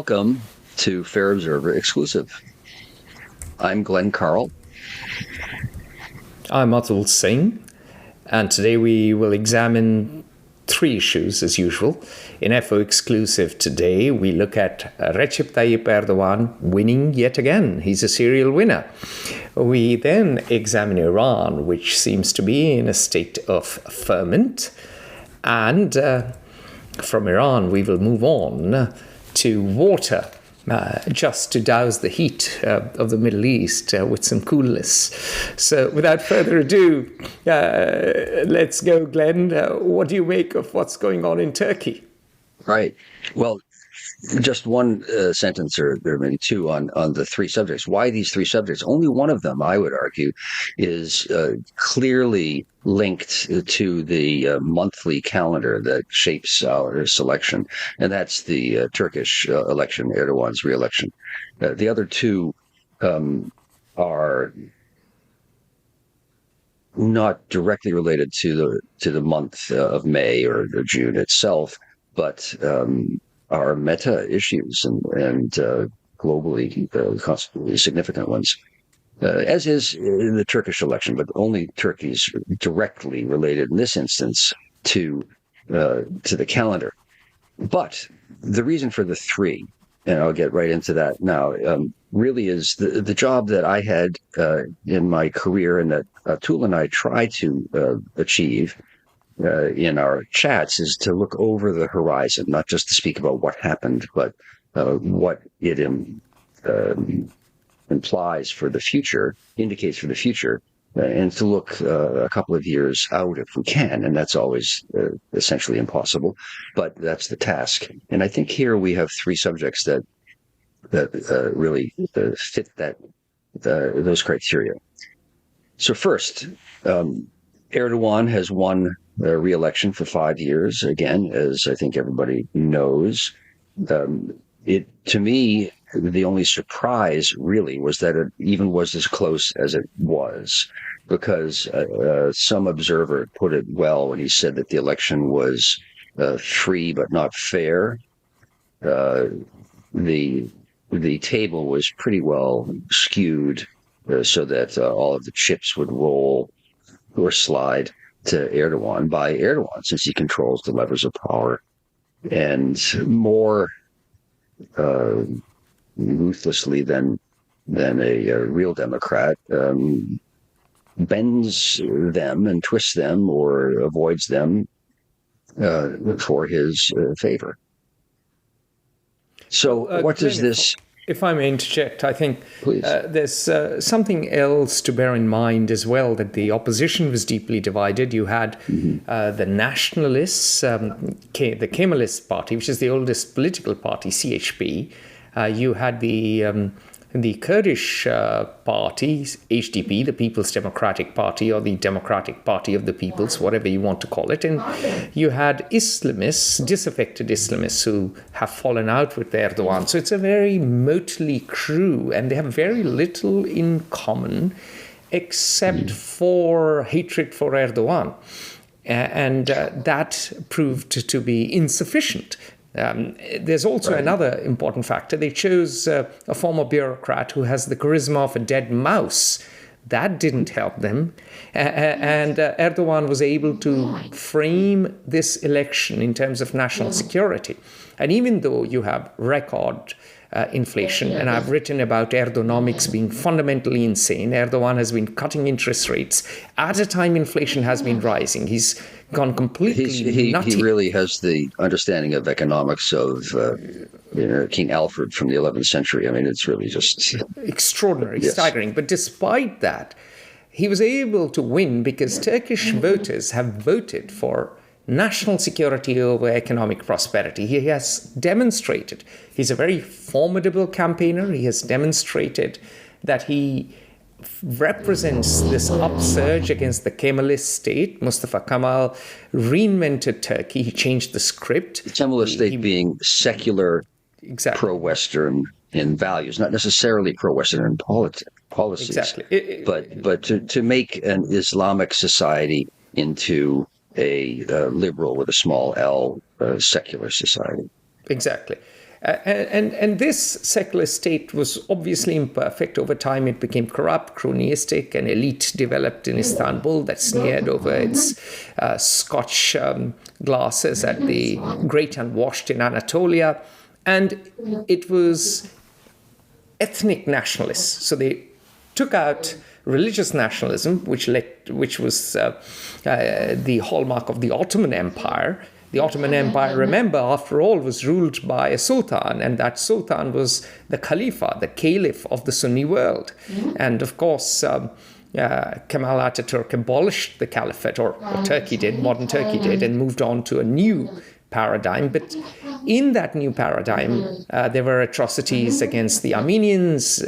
Welcome to Fair Observer Exclusive. I'm Glenn Carle. I'm Atul Singh, and today we will examine three issues as usual. In FO Exclusive today, we look at Recep Tayyip Erdoğan winning yet again. He's a serial winner. We then examine Iran, which seems to be in a state of ferment. And from Iran, we will move on to water, just to douse the heat of the Middle East with some coolness. So without further ado, let's go, Glenn. What do you make of what's going on in Turkey? Right. Well, just one sentence, or there are maybe two, on the three subjects. Why these three subjects? Only one of them, I would argue, is clearly linked to the monthly calendar that shapes our selection, and that's the Turkish election, Erdogan's re-election. The other two are not directly related to the month of May or June itself, but are meta issues and globally constantly significant ones, as is in the Turkish election, but only Turkey's directly related in this instance to the calendar. But the reason for the three, and I'll get right into that now, really is the job that I had in my career and that Atul and I try to achieve in our chats, is to look over the horizon, not just to speak about what happened, but what it implies for the future, indicates for the future, and to look a couple of years out if we can. And that's always essentially impossible, but that's the task. And I think here we have three subjects that really fit those criteria. So first, Erdogan has won re-election for 5 years, again, as I think everybody knows. To me, the only surprise really was that it even was as close as it was, because some observer put it well when he said that the election was free but not fair. The table was pretty well skewed so that all of the chips would roll or slide to Erdogan by Erdogan, since he controls the levers of power, and more ruthlessly than a real democrat, bends them and twists them or avoids them for his favor. So what does this... If I may interject, I think there's something else to bear in mind as well, that the opposition was deeply divided. You had the nationalists, the Kemalist party, which is the oldest political party, CHP. You had the Kurdish party, HDP, the People's Democratic Party, or the Democratic Party of the Peoples, whatever you want to call it. And you had Islamists, disaffected Islamists, who have fallen out with Erdogan. So it's a very motley crew, and they have very little in common except for hatred for Erdogan. And that proved to be insufficient. There's also another important factor. They chose a former bureaucrat who has the charisma of a dead mouse. That didn't help them. And Erdogan was able to frame this election in terms of national security. And even though you have record inflation, and I've written about Erdonomics being fundamentally insane, Erdogan has been cutting interest rates at a time inflation has been rising. He's gone completely nutty. He really has the understanding of economics of King Alfred from the 11th century. I mean, it's really just extraordinary, staggering. But despite that, he was able to win because Turkish voters have voted for national security over economic prosperity. He has demonstrated he's a very formidable campaigner. He has demonstrated that he represents this upsurge against the Kemalist state. Mustafa Kemal reinvented Turkey. He changed the script. The Kemalist state being secular, pro-Western in values, not necessarily pro-Western in policies. Exactly. But to make an Islamic society into a liberal with a small L secular society. Exactly. And this secular state was obviously imperfect. Over time, it became corrupt, cronyistic, an elite developed in Istanbul that sneered over its Scotch glasses at the great unwashed in Anatolia. And it was ethnic nationalists. So they took out religious nationalism, which was the hallmark of the Ottoman Empire. The Ottoman Empire, remember, after all, was ruled by a sultan, and that sultan was the Khalifa, the caliph of the Sunni world. And of course, Kemal Ataturk abolished the caliphate, or Turkey did, modern Turkey did, and moved on to a new paradigm. But in that new paradigm, there were atrocities against the Armenians,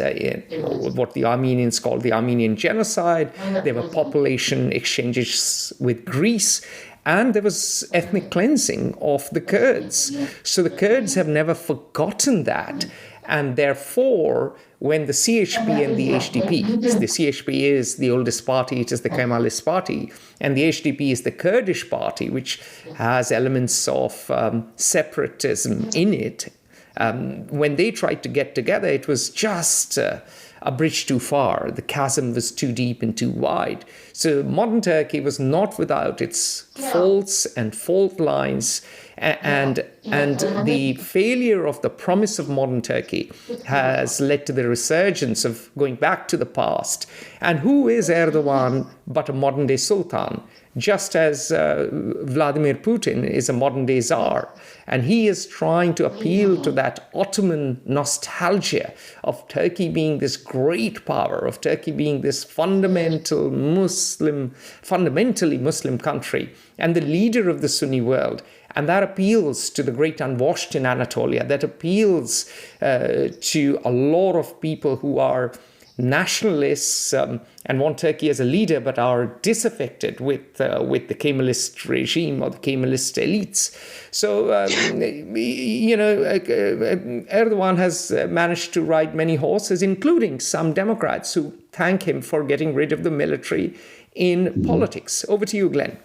what the Armenians called the Armenian genocide. There were population exchanges with Greece. And there was ethnic cleansing of the Kurds. So the Kurds have never forgotten that. And therefore, when the CHP and the HDP, the CHP is the oldest party, it is the Kemalist party, and the HDP is the Kurdish party, which has elements of separatism in it. When they tried to get together, it was just a bridge too far. The chasm was too deep and too wide. So modern Turkey was not without its faults and fault lines, and the failure of the promise of modern Turkey has led to the resurgence of going back to the past. And who is Erdogan but a modern-day sultan? Just as Vladimir Putin is a modern-day czar. And he is trying to appeal to that Ottoman nostalgia of Turkey being this great power, of Turkey being this fundamentally Muslim country, and the leader of the Sunni world. And that appeals to the great unwashed in Anatolia. That appeals to a lot of people who are nationalists and want Turkey as a leader, but are disaffected with the Kemalist regime or the Kemalist elites. So, Erdogan has managed to ride many horses, including some Democrats who thank him for getting rid of the military in politics. Over to you, Glenn.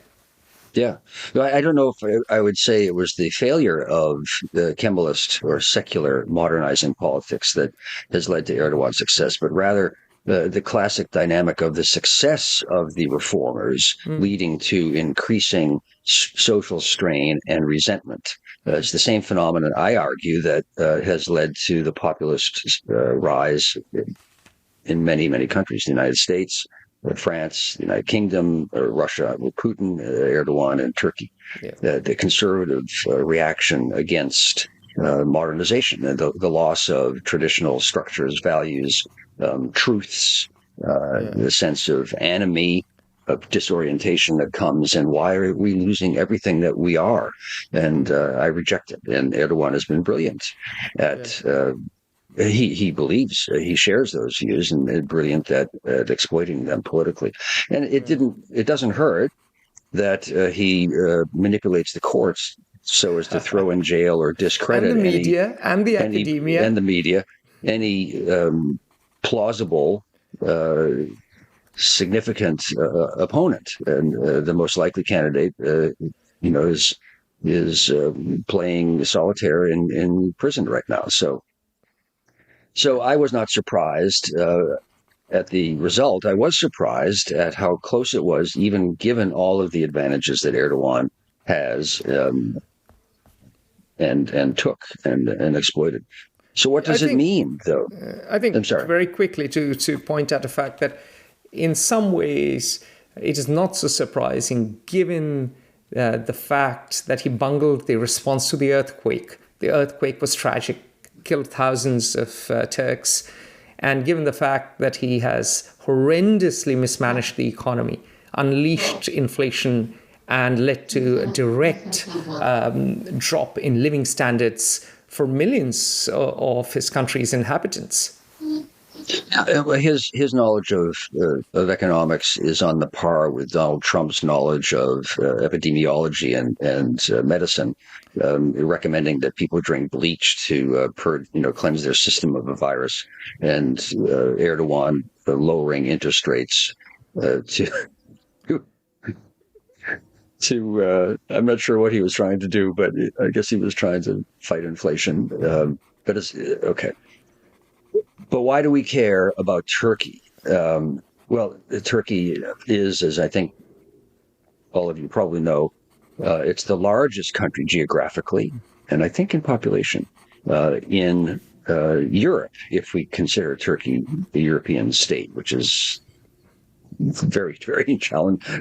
Yeah. I don't know if I would say it was the failure of the Kemalist or secular modernizing politics that has led to Erdogan's success, but rather the classic dynamic of the success of the reformers leading to increasing social strain and resentment. It's the same phenomenon, I argue, that has led to the populist rise in many, many countries, the United States, France, the United Kingdom, Russia with Putin, Erdogan, and Turkey. Yeah. The conservative reaction against modernization, the loss of traditional structures, values, truths, the sense of enemy, of disorientation that comes, and why are we losing everything that we are? And I reject it. And Erdogan has been brilliant at he believes he shares those views and brilliant at exploiting them politically. And it doesn't hurt that he manipulates the courts so as to throw in jail or discredit and the media and the academia any plausible significant opponent. And the most likely candidate is playing solitaire in prison right now. So I was not surprised at the result. I was surprised at how close it was, even given all of the advantages that Erdogan has and took and exploited. So what does it mean, though? I think very quickly to point out the fact that in some ways it is not so surprising, given the fact that he bungled the response to the earthquake. The earthquake was tragic, killed thousands of Turks, and given the fact that he has horrendously mismanaged the economy, unleashed inflation, and led to a direct drop in living standards for millions of his country's inhabitants. His knowledge of economics is on the par with Donald Trump's knowledge of epidemiology and medicine, recommending that people drink bleach to cleanse their system of a virus, and Erdogan lowering interest rates to I'm not sure what he was trying to do, but I guess he was trying to fight inflation. But it's okay. But why do we care about Turkey? Well, Turkey is, as I think all of you probably know, it's the largest country geographically, and I think in population, in Europe, if we consider Turkey a European state, which is very, very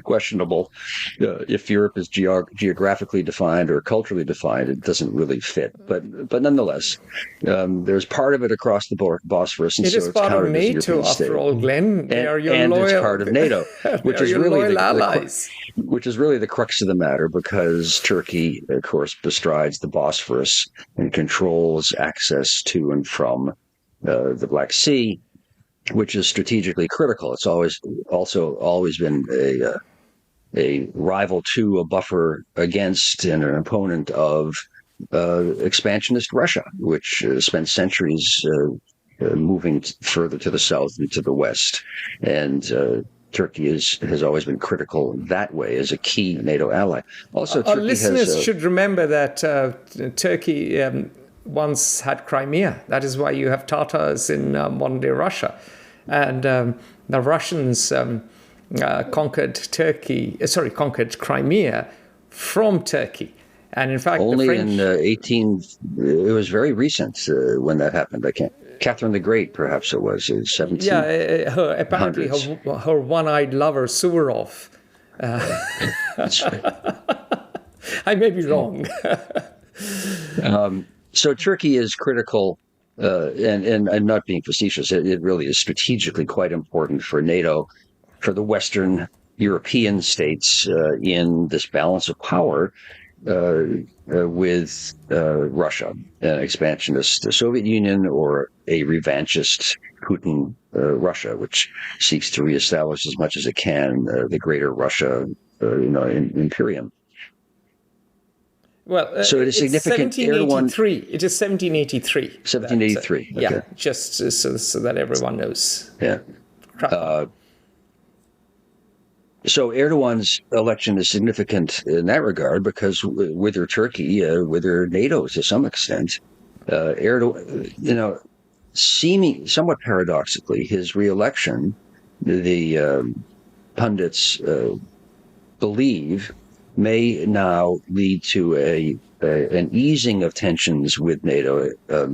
questionable. If Europe is geographically defined or culturally defined, it doesn't really fit. But nonetheless, there's part of it across the Bosphorus, and it is part of NATO, after all, Glenn. It's part of NATO, which is really allies. Which is really the crux of the matter, because Turkey, of course, bestrides the Bosphorus and controls access to and from the Black Sea, which is strategically critical. It's always been a rival to, a buffer against, and an opponent of expansionist Russia, which spent centuries moving further to the south and to the west. And Turkey has always been critical that way as a key NATO ally. Also, our listeners should remember that Turkey once had Crimea. That is why you have Tatars in modern-day Russia. And the Russians conquered Crimea from Turkey. And in fact, only the French... it was very recent when that happened. Catherine the Great, perhaps it was, in 1700s. Yeah, apparently her one-eyed lover, Suvorov. That's right. I may be wrong. So Turkey is critical, and I'm not being facetious. It really is strategically quite important for NATO, for the Western European states in this balance of power with Russia, an expansionist Soviet Union, or a revanchist Putin Russia, which seeks to reestablish as much as it can the greater Russia, imperium. Well, so it is significant. 1783. It is 1783. 1783. Okay. Yeah, just so that everyone knows. Yeah. So Erdogan's election is significant in that regard, because whether Turkey, whether NATO to some extent, Erdogan, seeming somewhat paradoxically, his reelection, the pundits believe, may now lead to an easing of tensions with NATO,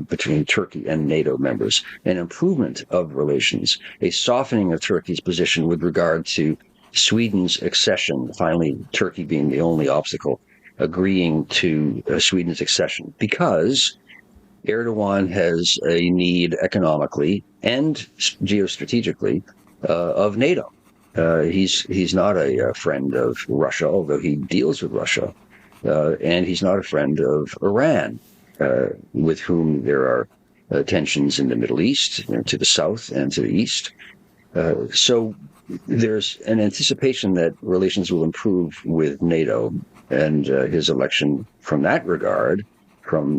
between Turkey and NATO members, an improvement of relations, a softening of Turkey's position with regard to Sweden's accession, finally Turkey being the only obstacle, agreeing to Sweden's accession, because Erdogan has a need economically and geostrategically of NATO. He's not a friend of Russia, although he deals with Russia, and he's not a friend of Iran, with whom there are tensions in the Middle East, to the south and to the east. So there's an anticipation that relations will improve with NATO, and his election from that regard, from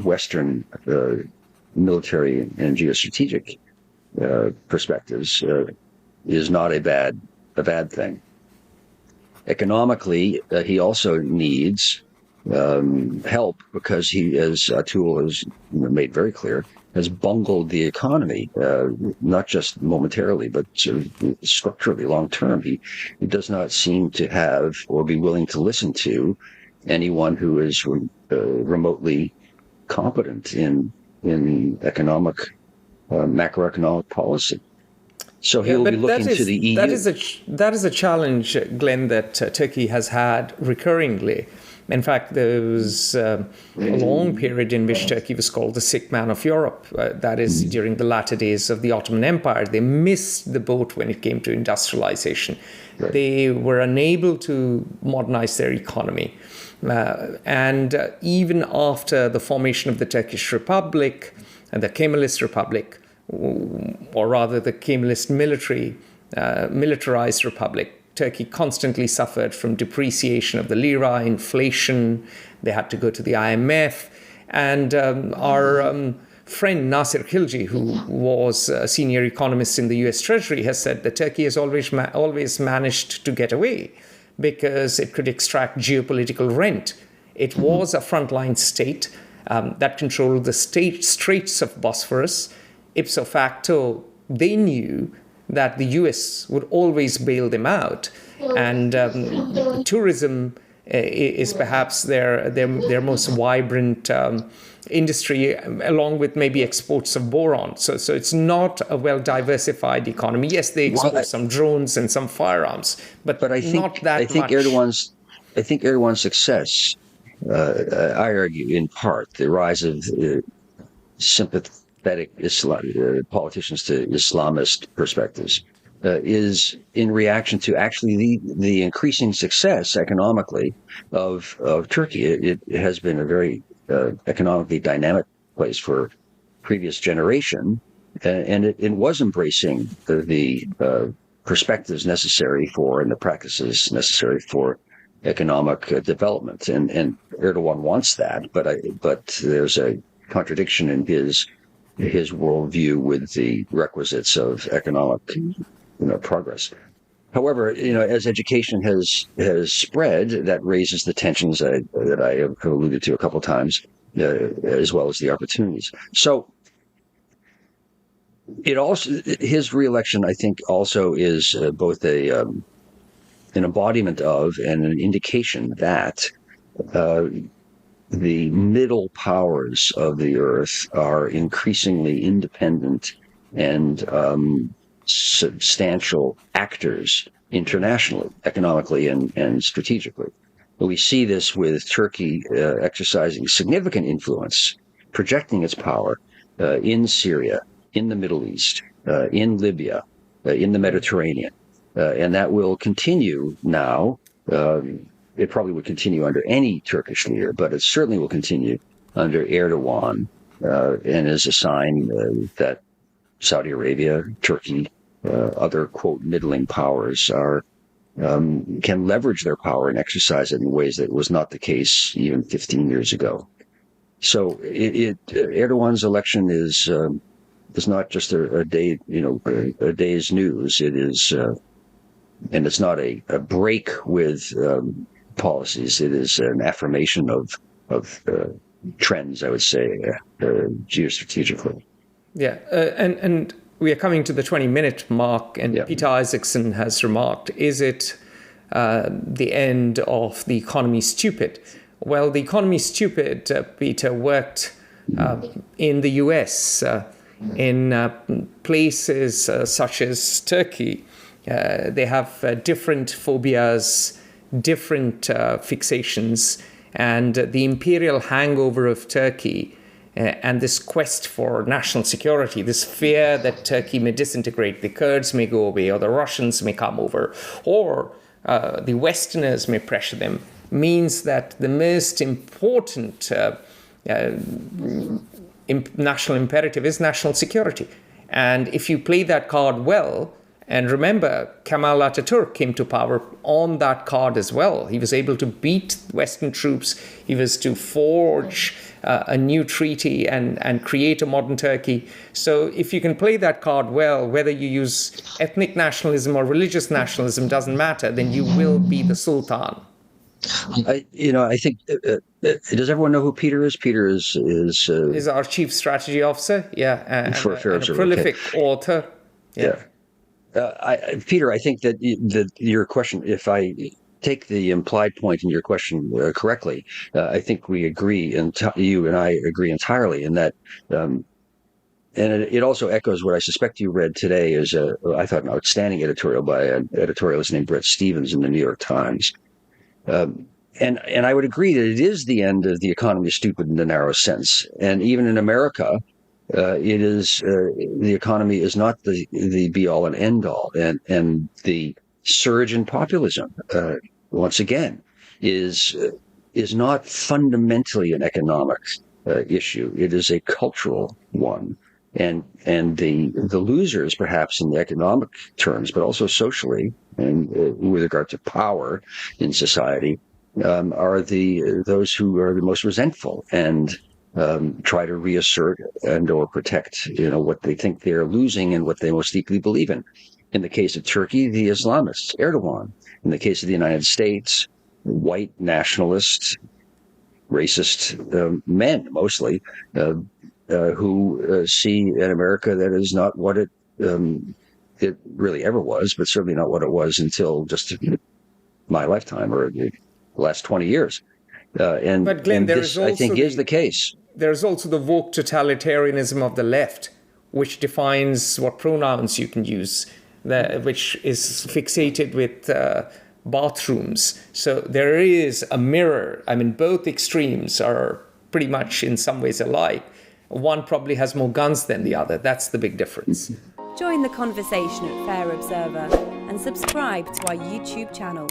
Western military and geostrategic perspectives, is not a bad thing. Economically, he also needs help, because he, as Atul has made very clear, has bungled the economy, not just momentarily, but sort of structurally, long term. He does not seem to have or be willing to listen to anyone who is remotely competent in economic, macroeconomic policy. So he'll be looking to the EU. That is a challenge, Glenn, that Turkey has had recurringly. In fact, there was a long period in which Turkey was called the sick man of Europe. That is, during the latter days of the Ottoman Empire. They missed the boat when it came to industrialization. Right. They were unable to modernize their economy. And even after the formation of the Turkish Republic and the Kemalist Republic, or rather the Kemalist militarized republic, Turkey constantly suffered from depreciation of the lira, inflation. They had to go to the IMF. And our friend Nasir Khilji, who was a senior economist in the US Treasury, has said that Turkey has always managed to get away because it could extract geopolitical rent. It was a frontline state that controlled the Straits of Bosphorus. Ipso facto, they knew that the US would always bail them out. And tourism is perhaps their most vibrant industry, along with maybe exports of boron. So it's not a well-diversified economy. Yes, they export some drones and some firearms, but I think, not that much. I think Erdogan's success, I argue in part, the rise of sympathetic politicians to Islamist perspectives, is in reaction to actually the increasing success economically of Turkey. It has been a very economically dynamic place for previous generation, and it was embracing the perspectives necessary for and the practices necessary for economic development. And Erdogan wants that, but there's a contradiction in his worldview with the requisites of economic progress. However, as education has spread, that raises the tensions that I have alluded to a couple of times, as well as the opportunities. So, his reelection, I think, also is both an embodiment of and an indication that the middle powers of the earth are increasingly independent and substantial actors internationally, economically, and strategically. We see this with Turkey exercising significant influence, projecting its power in Syria, in the Middle East, in Libya, in the Mediterranean. And that will continue now. It probably would continue under any Turkish leader, but it certainly will continue under Erdogan, and is a sign that Saudi Arabia, Turkey, other, quote, middling powers can leverage their power and exercise it in ways that was not the case even 15 years ago. So Erdogan's election is not just a day, a day's news. It is, and it's not a break with policies. It is an affirmation of trends, I would say, geostrategically. Yeah, and we are coming to the 20-minute mark, and Peter Isaacson has remarked, is it the end of the economy stupid? Well, the economy stupid, Peter, worked in the US, in places such as Turkey. They have different phobias, different fixations, and the imperial hangover of Turkey and this quest for national security, this fear that Turkey may disintegrate, the Kurds may go away, or the Russians may come over, or the Westerners may pressure them, means that the most important national imperative is national security. And if you play that card well, and remember, Kemal Atatürk came to power on that card as well. He was able to beat Western troops. He was to forge a new treaty and create a modern Turkey. So if you can play that card well, whether you use ethnic nationalism or religious nationalism, doesn't matter, then you will be the Sultan. I think, does everyone know who Peter is? Peter is our chief strategy officer, and for a prolific author. Yeah. Peter, I think that your question, if I take the implied point in your question correctly, I think we agree, and you and I agree entirely in that. And it also echoes what I suspect you read today is, I thought, an outstanding editorial by an editorialist named Bret Stephens in the New York Times. And I would agree that it is the end of the economy stupid in the narrow sense. And even in America, it is the economy is not the be all and end all, and the surge in populism once again is not fundamentally an economic issue. It is a cultural one, and the losers perhaps in the economic terms, but also socially and with regard to power in society, are those who are the most resentful and try to reassert and or protect, what they think they're losing and what they most deeply believe in. In the case of Turkey, the Islamists, Erdoğan. In the case of the United States, white nationalists, racist men, mostly, who see an America that is not what it really ever was, but certainly not what it was until just my lifetime or the last 20 years. But Glenn, this, I think, is the case. There's also the woke totalitarianism of the left, which defines what pronouns you can use, which is fixated with bathrooms. So there is a mirror. I mean, both extremes are pretty much in some ways alike. One probably has more guns than the other. That's the big difference. Join the conversation at Fair Observer and subscribe to our YouTube channel.